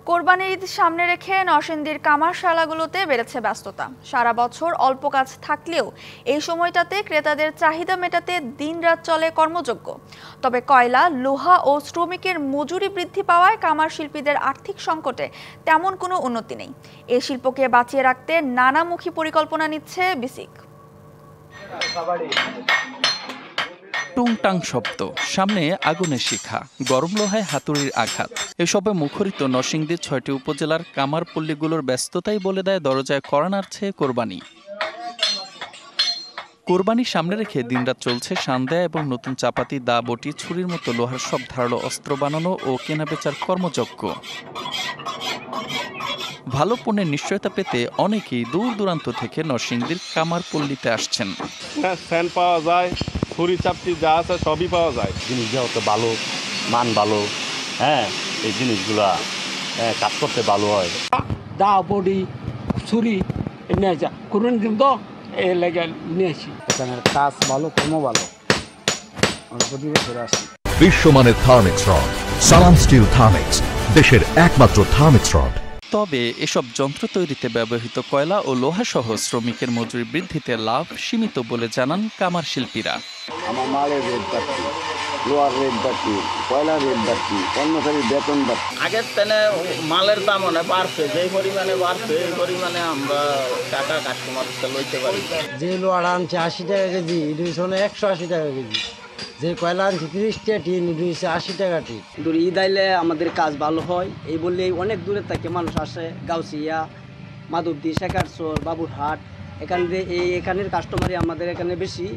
কোরবানির ঈদ সামনে রেখে নরসিংদীর কামারশালাগুলোতে বেড়েছে ব্যস্ততা। সারা বছর অল্প কাজ থাকলেও এই সময়টাতে ক্রেতাদের চাহিদা মেটাতে দিনরাত চলে কর্মযজ্ঞ। তবে কয়লা, লোহা ও শ্রমিকের মজুরি বৃদ্ধি পাওয়ায় কামার শিল্পীদের আর্থিক সংকটে তেমন কোনো উন্নতি নেই। এই শিল্পকে বাঁচিয়ে রাখতে নানামুখী পরিকল্পনা নিচ্ছে বিসিক। টুংটাং শব্দ, সামনে আগুনের শিখা, গরম লোহায় হাতুড়ির আঘাত, এসবে মুখরিত নরসিংদীর ৬টি উপজেলার কামার পল্লীগুলোর ব্যস্ততাই বলে দেয় দরজায় কড়া নাড়ছে কোরবানি। কোরবানি সামনে রেখে দিনরাত চলছে সান্দেয়া এবং নতুন চাপাতি, দা, বটি, ছুরির মতো লোহার সব ধারালো অস্ত্র বানানো ও কেনাবেচার কর্মযজ্ঞ। ভালো পণ্যের নিশ্চয়তা পেতে অনেকেই দূর দূরান্ত থেকে নরসিংদীর কামার পল্লীতে আসছেন। ফ্যান পাওয়া যায়, ছুরি চাপটি যা আছে সবই পাওয়া যায়। জিনিসগুলো হতো ভালো, মান ভালো, এই জিনিসগুলা কাজ করতে ভালো হয়। দা, বডি, ছুরি নিয়ে যা করুন কিন্তু এই লেগে নিয়েছি। এখানের কাজ ভালো, কর্ম ভালো, প্রতি বছর আসি। বিশ্বমানের থার্মিক্স রড, সালাম স্টিল থার্মিক্স, দেশের একমাত্র থার্মিক্স রড। তবে এসব যন্ত্র তৈরিতে ব্যবহৃত কয়লা ও লোহাসহ শ্রমিকের মজুরি বৃদ্ধিতে লাভ সীমিত বলে জানান কামার শিল্পীরা। আমার মালের রেট বাড়ছে, লোহার রেট বাড়ছে, কয়লার রেট বাড়ছে, কর্মচারীর বেতন বাড়ছে। আগের তেনে মালের দাম অনেক বাড়ছে, যেই পরিমাণে বাড়ছে এই পরিমাণে আমরা টাকা কাস্টমারকে লইতে পারি। যে লোহার আনছে ৮০ টাকা কেজি, ইডুইছে ১৮০ টাকা কেজি। যে কয়লা আনছে ৩০ টাকা টিন, ইডুইছে ৮০ টাকা টিন। ঈদ আইলে আমাদের কাজ ভালো হয়, এই বললেই অনেক দূরের থেকে মানুষ আসে। গাউসিয়া, মাধবদী, শেখারচর, বাবুরহাট, এখানের কাস্টমারই আমাদের এখানে বেশি।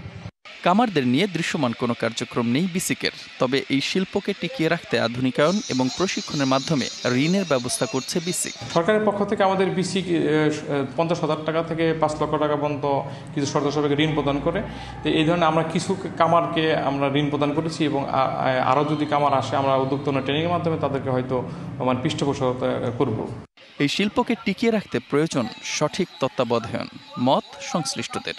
কামারদের নিয়ে দৃশ্যমান কোনো কার্যক্রম নেই বিসিকের। তবে এই শিল্পকে টিকিয়ে রাখতে আধুনিকায়ন এবং প্রশিক্ষণের মাধ্যমে ঋণের ব্যবস্থা করছে বিসিক। সরকারের পক্ষ থেকে আমাদের বিসিক ৫০,০০০ টাকা থেকে ৫ লক্ষ টাকা পর্যন্ত কিছু সরকার সবাইকে ঋণ প্রদান করে। তো এই ধরনের আমরা কিছু কামারকে আমরা ঋণ প্রদান করেছি এবং আরও যদি কামার আসে আমরা উদ্যোক্তা ট্রেনিংয়ের মাধ্যমে তাদেরকে হয়তো পৃষ্ঠপোষকতা করব। এই শিল্পকে টিকিয়ে রাখতে প্রয়োজন সঠিক তত্ত্বাবধান, মত সংশ্লিষ্টদের।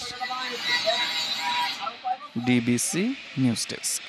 DBC news desk.